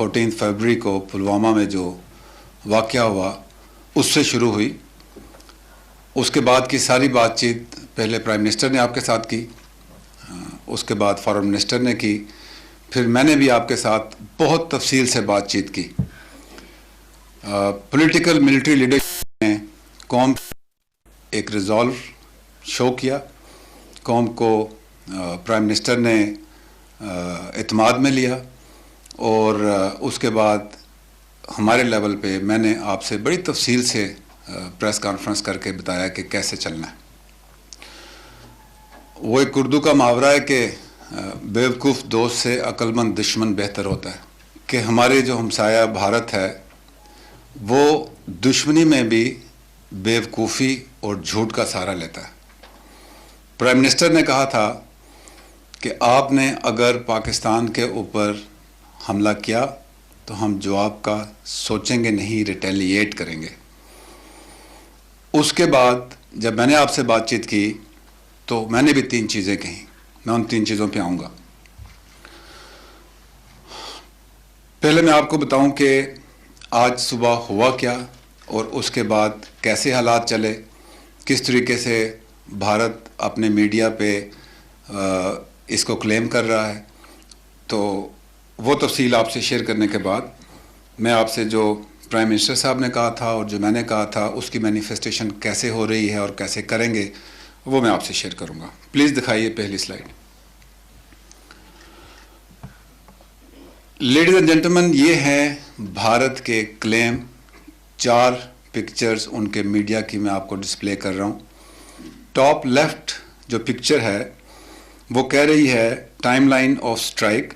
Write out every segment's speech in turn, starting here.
14 फरवरी को पुलवामा में जो वाक़या हुआ उससे शुरू हुई। उसके बाद की सारी बातचीत पहले प्राइम मिनिस्टर ने आपके साथ की, उसके बाद फॉरेन मिनिस्टर ने की, फिर मैंने भी आपके साथ बहुत तफसील से बातचीत की। पॉलिटिकल मिलिट्री लीडरशिप ने कौम एक रिजॉल्व शो किया, कौम को प्राइम मिनिस्टर ने एतमाद में लिया और उसके बाद हमारे लेवल पे मैंने आपसे बड़ी तफसील से प्रेस कॉन्फ्रेंस करके बताया कि कैसे चलना है। वो एक उर्दू का मुहावरा है कि बेवकूफ़ दोस्त से अक्लमंद दुश्मन बेहतर होता है, कि हमारे जो हमसाया भारत है वो दुश्मनी में भी बेवकूफ़ी और झूठ का सहारा लेता है। प्राइम मिनिस्टर ने कहा था कि आपने अगर पाकिस्तान के ऊपर हमला किया तो हम जवाब का सोचेंगे नहीं, रिटेलिएट करेंगे। उसके बाद जब मैंने आपसे बातचीत की तो मैंने भी 3 चीज़ें कही, मैं उन 3 चीज़ों पे आऊँगा। पहले मैं आपको बताऊं कि आज सुबह हुआ क्या और उसके बाद कैसे हालात चले, किस तरीके से भारत अपने मीडिया पे इसको क्लेम कर रहा है। तो वो तफसील आपसे शेयर करने के बाद मैं आपसे जो प्राइम मिनिस्टर साहब ने कहा था और जो मैंने कहा था उसकी मैनिफेस्टेशन कैसे हो रही है और कैसे करेंगे वो मैं आपसे शेयर करूंगा। प्लीज़ दिखाइए पहली स्लाइड। लेडीज एंड जेंटलमैन, ये हैं भारत के क्लेम। 4 पिक्चर्स उनके मीडिया की मैं आपको डिस्प्ले कर रहा हूँ। टॉप लेफ्ट जो पिक्चर है वो कह रही है timeline of strike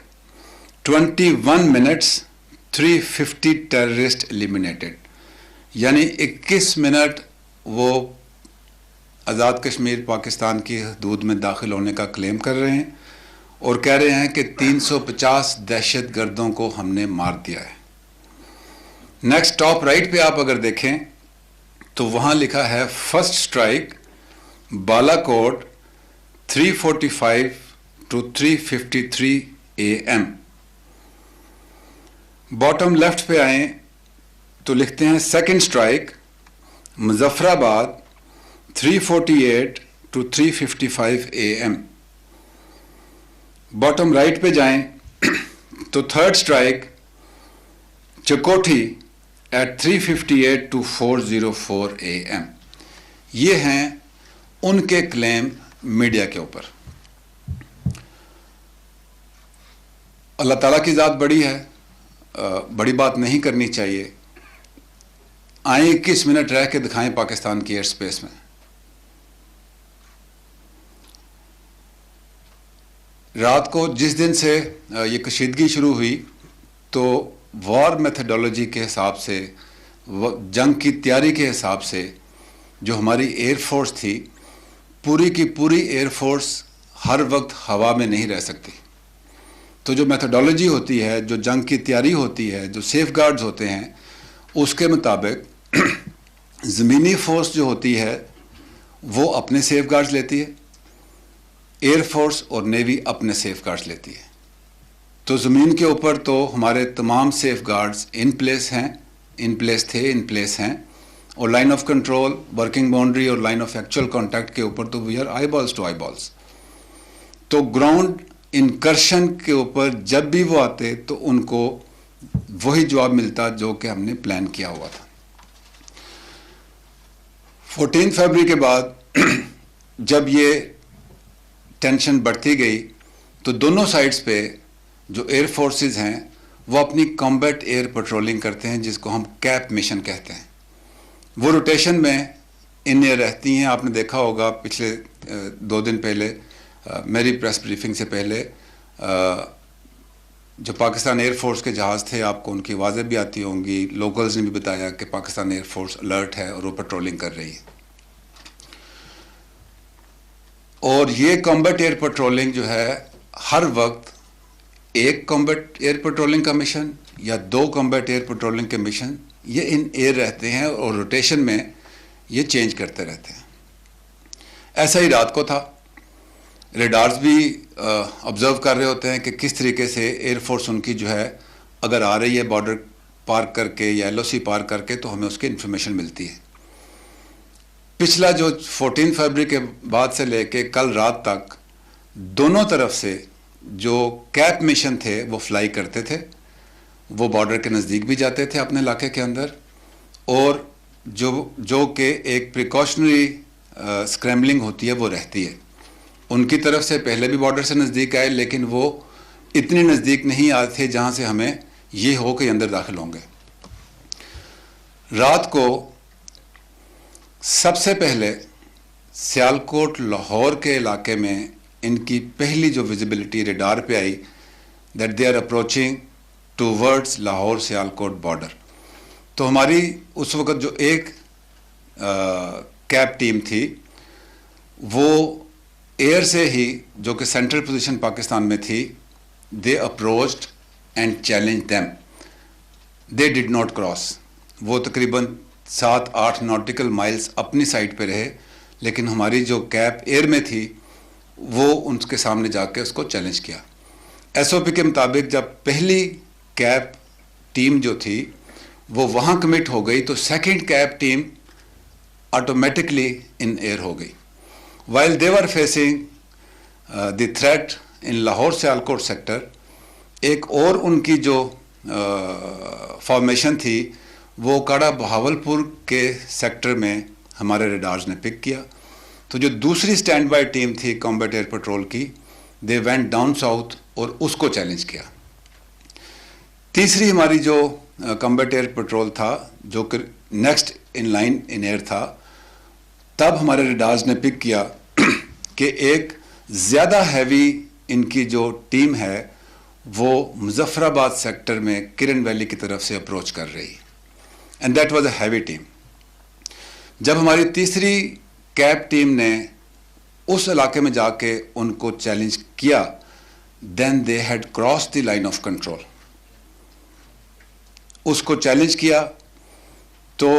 21 minutes 350 terrorist eliminated, यानी 21 मिनट वो आज़ाद कश्मीर पाकिस्तान की हदूद में दाखिल होने का क्लेम कर रहे हैं और कह रहे हैं कि 350 दहशत गर्दों को हमने मार दिया है। नेक्स्ट टॉप राइट पे आप अगर देखें तो वहाँ लिखा है first strike Balakot 3:45 to 3:53 AM। Bottom left पे आए तो लिखते हैं second strike Muzaffarabad 3:48 to 3:55 AM। Bottom right पे जाएं तो third strike Chakothi eight 3:58 to 4:04 AM। ये हैं उनके क्लेम मीडिया के ऊपर। अल्लाह ताला की ज़ात बड़ी है, बड़ी बात नहीं करनी चाहिए। आए 21 मिनट रह के दिखाएं पाकिस्तान की एयर स्पेस में। रात को जिस दिन से ये कशीदगी शुरू हुई तो वॉर मेथडोलॉजी के हिसाब से, जंग की तैयारी के हिसाब से जो हमारी एयरफोर्स थी, पूरी की पूरी एयरफोर्स हर वक्त हवा में नहीं रह सकती। तो जो मेथडोलॉजी होती है, जो जंग की तैयारी होती है, जो सेफ गार्ड्स होते हैं, उसके मुताबिक ज़मीनी फोर्स जो होती है वो अपने सेफ गार्ड्स लेती है, एयरफोर्स और नेवी अपने सेफ गार्ड्स लेती है। तो ज़मीन के ऊपर तो हमारे तमाम सेफ गार्ड्स इन प्लेस हैं, इन प्लेस थे, इन प्लेस हैं, और line of control, working boundary और लाइन ऑफ एक्चुअल कॉन्टैक्ट के ऊपर तो we are eyeballs to eyeballs. तो ग्राउंड इनकर्शन के ऊपर जब भी वो आते तो उनको वही जवाब मिलता जो कि हमने प्लान किया हुआ था। 14 फरवरी के बाद जब ये टेंशन बढ़ती गई तो दोनों साइड्स पे जो एयर फोर्सेस हैं वो अपनी कॉम्बैट एयर पेट्रोलिंग करते हैं, जिसको हम कैप मिशन कहते हैं। वो रोटेशन में इन एयर रहती हैं। आपने देखा होगा पिछले 2 दिन पहले मेरी प्रेस ब्रीफिंग से पहले जो पाकिस्तान एयरफोर्स के जहाज़ थे, आपको उनकी आवाज़ें भी आती होंगी, लोकल्स ने भी बताया कि पाकिस्तान एयरफोर्स अलर्ट है और वो पेट्रोलिंग कर रही है। और ये कॉम्बैट एयर पेट्रोलिंग जो है हर वक्त एक कॉम्बैट एयर पेट्रोलिंग का मिशन या 2 कॉम्बैट एयर पेट्रोलिंग के मिशन ये इन एयर रहते हैं और रोटेशन में ये चेंज करते रहते हैं। ऐसा ही रात को था। रेडार्स भी ऑब्जर्व कर रहे होते हैं कि किस तरीके से एयरफोर्स उनकी जो है अगर आ रही है बॉर्डर पार करके या एलओसी पार करके, तो हमें उसकी इन्फॉर्मेशन मिलती है। पिछला जो 14 फरवरी के बाद से लेके कल रात तक दोनों तरफ से जो कैप मिशन थे वो फ्लाई करते थे, वो बॉर्डर के नज़दीक भी जाते थे अपने इलाके के अंदर, और जो कि एक प्रिकॉशनरी स्क्रैम्बलिंग होती है वो रहती है। उनकी तरफ से पहले भी बॉर्डर से नज़दीक आए, लेकिन वो इतनी नज़दीक नहीं आए थे जहाँ से हमें ये हो कि अंदर दाखिल होंगे। रात को सबसे पहले सियालकोट लाहौर के इलाके में इनकी पहली जो विजिबिलिटी रडार पे आई, that they are approaching towards Lahore Sialkot border. तो हमारी उस वक़्त जो एक कैप टीम थी वो एयर से ही, जो कि सेंट्रल पोजीशन पाकिस्तान में थी, they approached and challenge them. They did not cross. वो तकरीबन 7-8 नॉटिकल माइल्स अपनी साइड पे रहे, लेकिन हमारी जो कैप एयर में थी वो उनके सामने जाके उसको चैलेंज किया। एसओपी के मुताबिक जब पहली कैप टीम जो थी वो वहाँ कमिट हो गई, तो second cap team automatically in air हो गई। While they were facing the threat in Lahore Sialkot sector, एक और उनकी जो फॉर्मेशन थी वो काड़ा बहावलपुर के सेक्टर में हमारे रडार्स ने पिक किया। तो जो दूसरी स्टैंड बाय टीम थी कॉम्बैट एयर पेट्रोल की, दे वेंट डाउन साउथ और उसको चैलेंज किया। तीसरी हमारी जो कॉम्बैट एयर पेट्रोल था, जो कि next in line in air था, तब हमारे रडार्स ने पिक किया कि एक ज़्यादा हैवी इनकी जो टीम है वो मुजफ्फराबाद सेक्टर में किरण वैली की तरफ से अप्रोच कर रही, and that was a heavy team. जब हमारी तीसरी कैप टीम ने उस इलाके में जाके उनको चैलेंज किया, then they had cross the line of control. उसको चैलेंज किया तो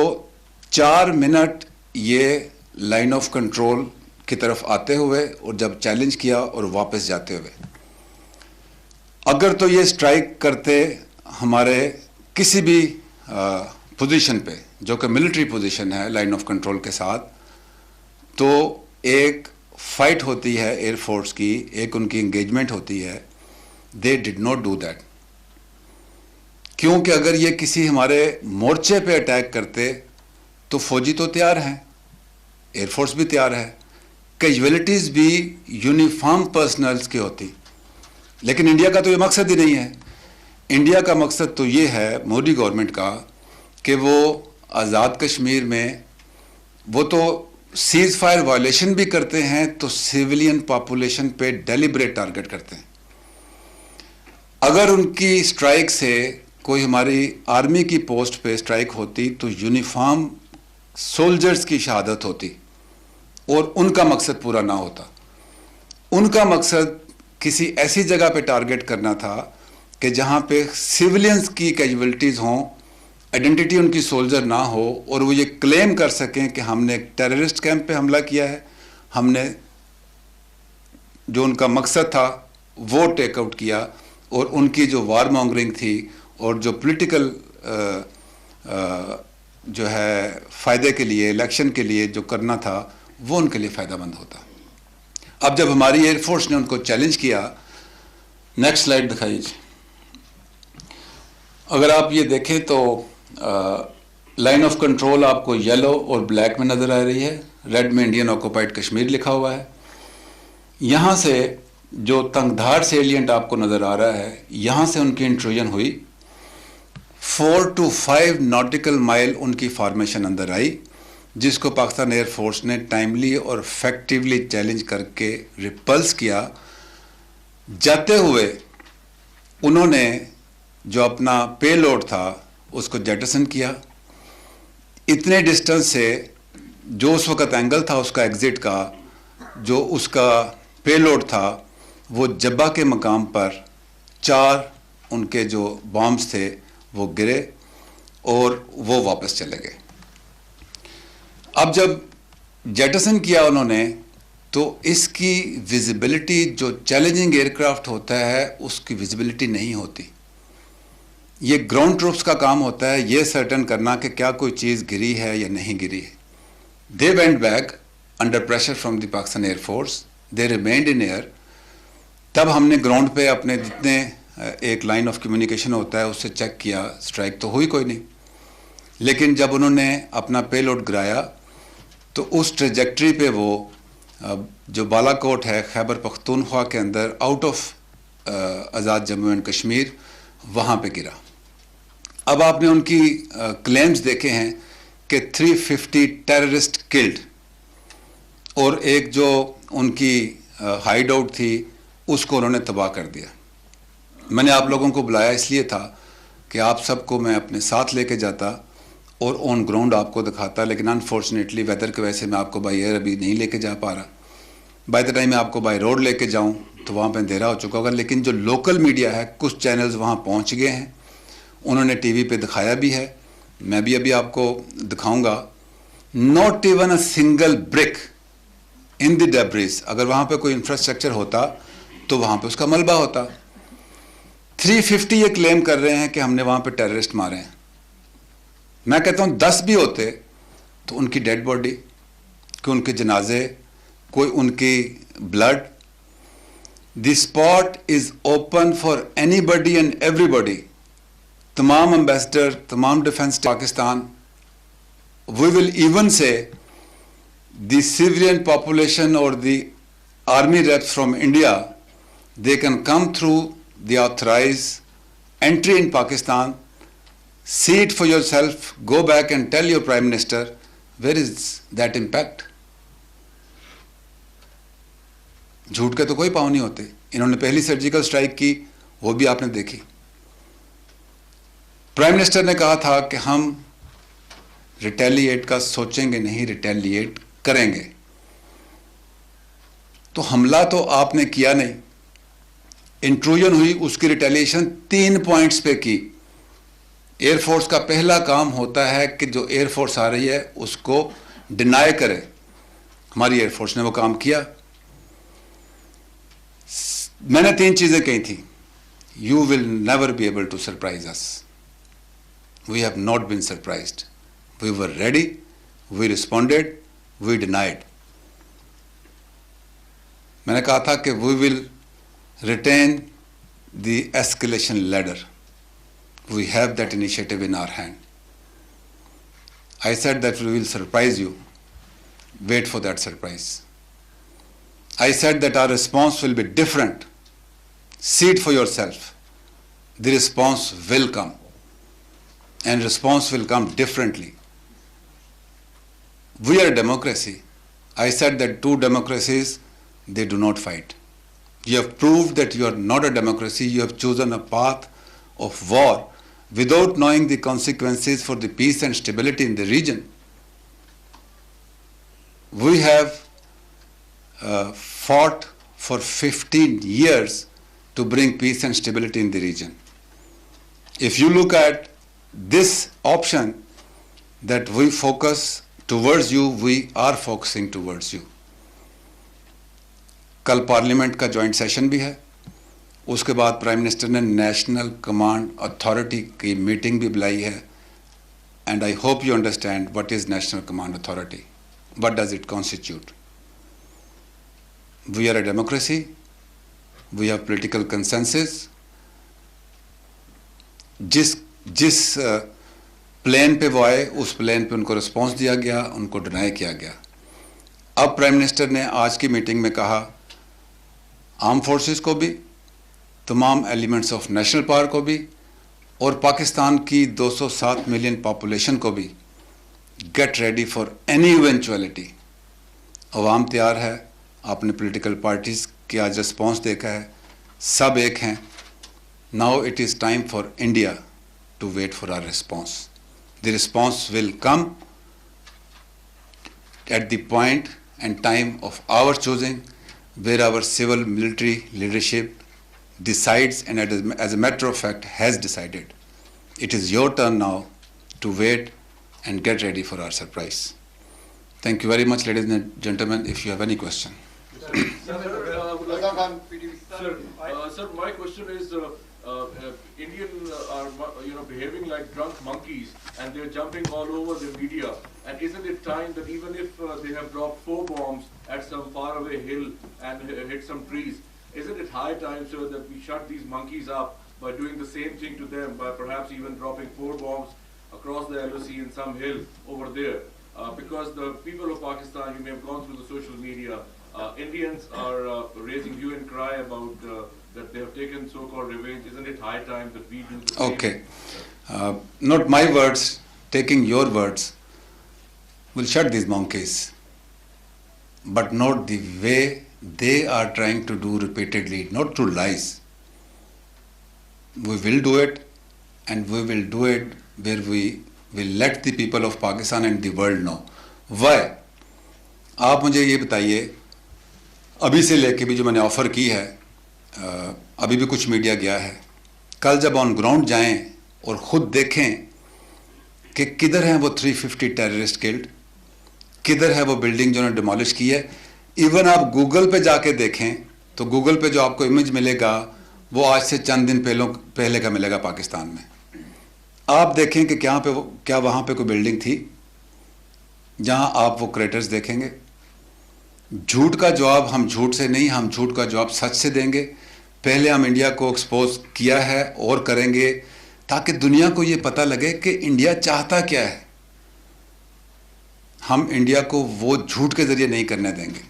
4 मिनट ये लाइन ऑफ कंट्रोल की तरफ आते हुए, और जब चैलेंज किया और वापस जाते हुए, अगर तो ये स्ट्राइक करते हमारे किसी भी पोजीशन पे जो कि मिलिट्री पोजीशन है लाइन ऑफ कंट्रोल के साथ, तो एक फाइट होती है एयरफोर्स की, एक उनकी इंगेजमेंट होती है। दे डिड नॉट डू दैट, क्योंकि अगर ये किसी हमारे मोर्चे पे अटैक करते तो फौजी तो तैयार हैं, एयरफोर्स भी तैयार है, कैजुअलिटीज़ भी यूनिफॉर्म पर्सनल्स की होती। लेकिन इंडिया का तो ये मकसद ही नहीं है। इंडिया का मकसद तो ये है, मोदी गवर्नमेंट का, कि वो आज़ाद कश्मीर में वो तो सीज़ फायर वायलेशन भी करते हैं, तो सिविलियन पॉपुलेशन पे डेलिब्रेट टारगेट करते हैं। अगर उनकी स्ट्राइक से कोई हमारी आर्मी की पोस्ट पे स्ट्राइक होती तो यूनिफॉर्म सोल्जर्स की शहादत होती और उनका मकसद पूरा ना होता। उनका मकसद किसी ऐसी जगह पे टारगेट करना था कि जहाँ पे सिविलियंस की कैजुअलिटीज़ हों, आइडेंटिटी उनकी सोल्जर ना हो, और वो ये क्लेम कर सकें कि हमने एक टेररिस्ट कैंप पे हमला किया है, हमने जो उनका मकसद था वो टेक आउट किया, और उनकी जो वार मॉन्गरिंग थी और जो पॉलिटिकल जो है फ़ायदे के लिए, इलेक्शन के लिए जो करना था, वो उनके लिए फ़ायदेमंद होता। अब जब हमारी एयरफोर्स ने उनको चैलेंज किया, नेक्स्ट स्लाइड दिखाइए। अगर आप ये देखें तो लाइन ऑफ कंट्रोल आपको येलो और ब्लैक में नज़र आ रही है, रेड में इंडियन ऑक्यूपाइड कश्मीर लिखा हुआ है। यहाँ से जो तंगधार सेलिएंट आपको नज़र आ रहा है, यहाँ से उनकी इंट्रूजन हुई। 4 to 5 नॉटिकल माइल उनकी फॉर्मेशन अंदर आई, जिसको पाकिस्तान एयरफोर्स ने टाइमली और इफेक्टिवली चैलेंज करके रिपल्स किया। जाते हुए उन्होंने जो अपना पेलोड था उसको जेटसन किया। इतने डिस्टेंस से जो उस वक़्त एंगल था उसका एग्ज़िट का, जो उसका पेलोड था, वो जब्बा के मकाम पर 4 उनके जो बॉम्ब्स थे वो गिरे और वो वापस चले गए। अब जब जेटसन किया उन्होंने, तो इसकी विजिबिलिटी, जो चैलेंजिंग एयरक्राफ्ट होता है उसकी विजिबिलिटी नहीं होती। ये ग्राउंड ट्रूप्स का काम होता है ये सर्टन करना कि क्या कोई चीज़ गिरी है या नहीं गिरी है. They went back under pressure from the Pakistan air force, they remained in air. तब हमने ग्राउंड पे अपने जितने एक लाइन ऑफ कम्युनिकेशन होता है उससे चेक किया, स्ट्राइक तो हुई कोई नहीं. लेकिन जब उन्होंने अपना पेलोड गिराया तो उस ट्रेजेक्ट्री पे वो जो बालाकोट है खैबर पख्तूनख्वा के अंदर out of Azad Jammu and Kashmir, वहाँ पे गिरा. अब आपने उनकी क्लेम्स देखे हैं कि 350 टेररिस्ट किल्ड, और एक जो उनकी हाइड आउट थी उसको उन्होंने तबाह कर दिया. मैंने आप लोगों को बुलाया इसलिए था कि आप सबको मैं अपने साथ लेके जाता और ऑन ग्राउंड आपको दिखाता, लेकिन अनफॉर्चुनेटली वेदर की वजह से मैं आपको बाई एयर अभी नहीं लेके जा पा रहा. बाय द टाइम मैं आपको बाय रोड लेके जाऊं तो वहाँ पे अंधेरा हो चुका होगा. लेकिन जो लोकल मीडिया है, कुछ चैनल्स वहाँ पहुँच गए हैं, उन्होंने टीवी पे दिखाया भी है, मैं भी अभी आपको दिखाऊंगा. Not even a single brick in the debris. अगर वहाँ पे कोई इंफ्रास्ट्रक्चर होता तो वहाँ पे उसका मलबा होता. 350 ये क्लेम कर रहे हैं कि हमने वहाँ पे टेररिस्ट मारे हैं. मैं कहता हूँ 10 भी होते तो उनकी डेड बॉडी, कि उनके जनाजे, कोई उनकी blood. The spot is open for anybody and everybody. तमाम एम्बेसडर, तमाम defence Pakistan, we will even say the civilian population और the army reps from India, they can come through the authorized entry in Pakistan. See it for yourself, go back and tell your Prime Minister, where is that impact? झूठ के तो कोई पाँव नहीं होते. इन्होंने पहली सर्जिकल स्ट्राइक की, वो भी आपने देखी. प्राइम मिनिस्टर ने कहा था कि हम रिटेलिएट का सोचेंगे नहीं, रिटेलिएट करेंगे. तो हमला तो आपने किया नहीं, इंट्रूजन हुई, उसकी रिटेलिएशन 3 पॉइंट्स पे की. एयरफोर्स का पहला काम होता है कि जो एयरफोर्स आ रही है उसको डिनाई करे. हमारी एयरफोर्स ने वो काम किया. मैंने 3 चीजें कही थी. You will never be able to surprise us. We have not been surprised. We were ready, we responded, we denied. मैंने कहा था कि we will retain the escalation ladder. We have that initiative in our hand. I said that we will surprise you. Wait for that surprise. I said that our response will be different. See it for yourself. The response will come. And response will come differently. We are a democracy. I said that 2 democracies, they do not fight. You have proved that you are not a democracy. You have chosen a path of war without knowing the consequences for the peace and stability in the region. We have fought for 15 years to bring peace and stability in the region. If you look at this option that we focus towards you, we are focusing towards you. कल parliament का joint session भी है. उसके बाद prime minister ने national command authority की meeting भी बुलाई है. And I hope you understand what is national command authority, what does it constitute. We are a democracy, we have political consensus. जिस प्लेन पे वो आए उस प्लेन पे उनको रिस्पॉन्स दिया गया, उनको डिनाई किया गया. अब प्राइम मिनिस्टर ने आज की मीटिंग में कहा आर्म फोर्सेस को भी, तमाम एलिमेंट्स ऑफ नेशनल पावर को भी, और पाकिस्तान की 207 मिलियन पॉपुलेशन को भी, get ready for any eventuality. अवाम तैयार है. आपने पॉलिटिकल पार्टीज़ की आज रिस्पॉन्स देखा है, सब एक हैं. Now it is time for India to wait for our response. The response will come at the point and time of our choosing, where our civil military leadership decides and as a matter of fact has decided. It is your turn now to wait and get ready for our surprise. Thank you very much, ladies and gentlemen. If you have any question. Sir, my question is Indian are behaving like drunk monkeys, and they're jumping all over the media. And isn't it time that even if they have dropped 4 bombs at some faraway hill and hit some trees, isn't it high time, sir, that we shut these monkeys up by doing the same thing to them, by perhaps even dropping 4 bombs across the LOC in some hill over there? Because the people of Pakistan, you may have gone through the social media, Indians are raising hue and cry about that they have taken so-called revenge. Isn't it high time that we do the same? Okay. Not my words, taking your words will shut these monkeys, but not the way they are trying to do repeatedly, not through lies. We will do it, and we will do it where we will let the people of Pakistan and the world know. Why? आप मुझे ये बताइए, अभी से लेके भी जो मैंने ऑफ़र की है, अभी भी कुछ मीडिया गया है, कल जब ऑन ग्राउंड जाएं और ख़ुद देखें कि किधर हैं वो 350 टेररिस्ट किल्ड, किधर है वो बिल्डिंग जो उन्होंने डिमोलिश की है. इवन आप गूगल पे जाके देखें तो गूगल पे जो आपको इमेज मिलेगा वो आज से चंद दिन पहले का मिलेगा पाकिस्तान में. आप देखें कि क्या वहाँ पे कोई बिल्डिंग थी जहाँ आप वो क्रेटर्स देखेंगे. झूठ का जवाब हम झूठ से नहीं, हम झूठ का जवाब सच से देंगे. पहले हम इंडिया को एक्सपोज किया है और करेंगे ताकि दुनिया को ये पता लगे कि इंडिया चाहता क्या है. हम इंडिया को वो झूठ के जरिए नहीं करने देंगे.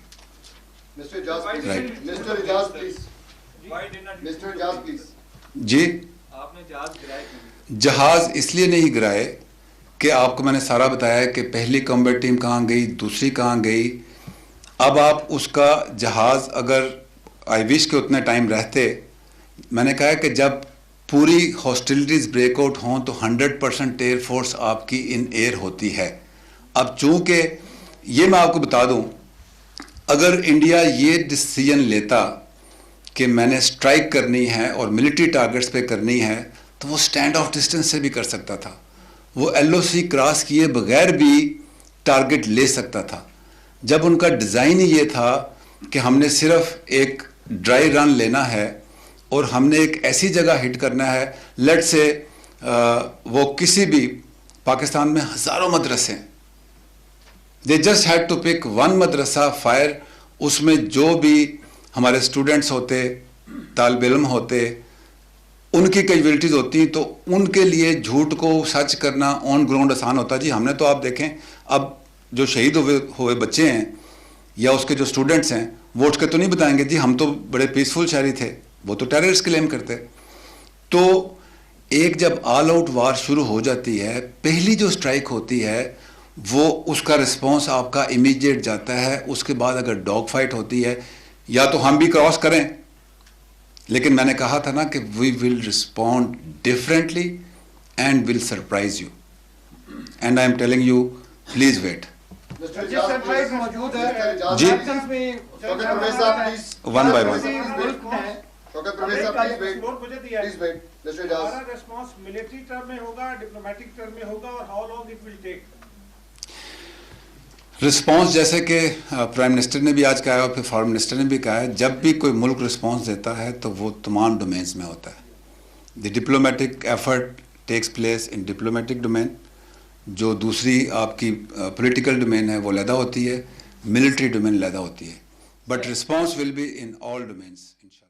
Mr. Ijaz, please. Right. Mr. Ijaz, please. Mr. Ijaz, please. जी, आपने जहाज गिराए क्यों? जहाज़ इसलिए नहीं गिराए कि आपको मैंने सारा बताया है कि पहली कॉम्बैट टीम कहाँ गई, दूसरी कहाँ गई. अब आप उसका जहाज़ अगर आई विश के उतने टाइम रहते, मैंने कहा है कि जब पूरी हॉस्टिलिटीज़ ब्रेकआउट हों तो 100% एयर फोर्स आपकी इन एयर होती है. अब चूँकि ये मैं आपको बता दूँ, अगर इंडिया ये डिसीजन लेता कि मैंने स्ट्राइक करनी है और मिलिट्री टारगेट्स पे करनी है तो वो स्टैंड ऑफ डिस्टेंस से भी कर सकता था. वो LOC क्रॉस किए बगैर भी टारगेट ले सकता था. जब उनका डिज़ाइन ये था कि हमने सिर्फ एक ड्राई रन लेना है और हमने एक ऐसी जगह हिट करना है, लेट से वो किसी भी पाकिस्तान में हज़ारों मदरसे हैं, they just had to pick one मदरसा फायर. उसमें जो भी हमारे स्टूडेंट्स होते, तालिब इल्म होते, उनकी कैजुअलिटीज़ होती, तो उनके लिए झूठ को सच करना ऑन ग्राउंड आसान होता. जी हमने तो आप देखें, अब जो शहीद हुए बच्चे हैं या उसके जो स्टूडेंट्स हैं, वो उठ के तो नहीं बताएंगे जी हम तो बड़े पीसफुल शहरी थे, वो तो टेररिस्ट क्लेम करते. तो एक जब ऑल आउट वार शुरू हो जाती है, पहली जो स्ट्राइक होती है वो उसका रिस्पॉन्स आपका इमीडिएट जाता है. उसके बाद अगर डॉग फाइट होती है या तो हम भी क्रॉस करें, लेकिन मैंने कहा था ना कि we will respond differently and will surprise you, and I am telling you please wait. Mr. Ijaz, please. मौजूद Mr. है Ijaz, जी. please. शौकत परवेज साहब, please. One by one. Shaukat Parvez साहब, please wait. Please wait. Mr. Ijaz. हमारा response military term में होगा, diplomatic term में होगा, और how long it will take? Response जैसे कि प्राइम मिनिस्टर ने भी आज कहा है और फिर फॉरेन मिनिस्टर ने भी कहा है, जब भी कोई मुल्क रिस्पॉन्स देता है तो वो तमाम डोमेन्स में होता है. The diplomatic effort takes place in diplomatic domain. जो दूसरी आपकी पॉलिटिकल डोमेन है वो लैदा होती है, मिलिट्री डोमेन लैदा होती है, but response will be in all domains इंशाल्लाह.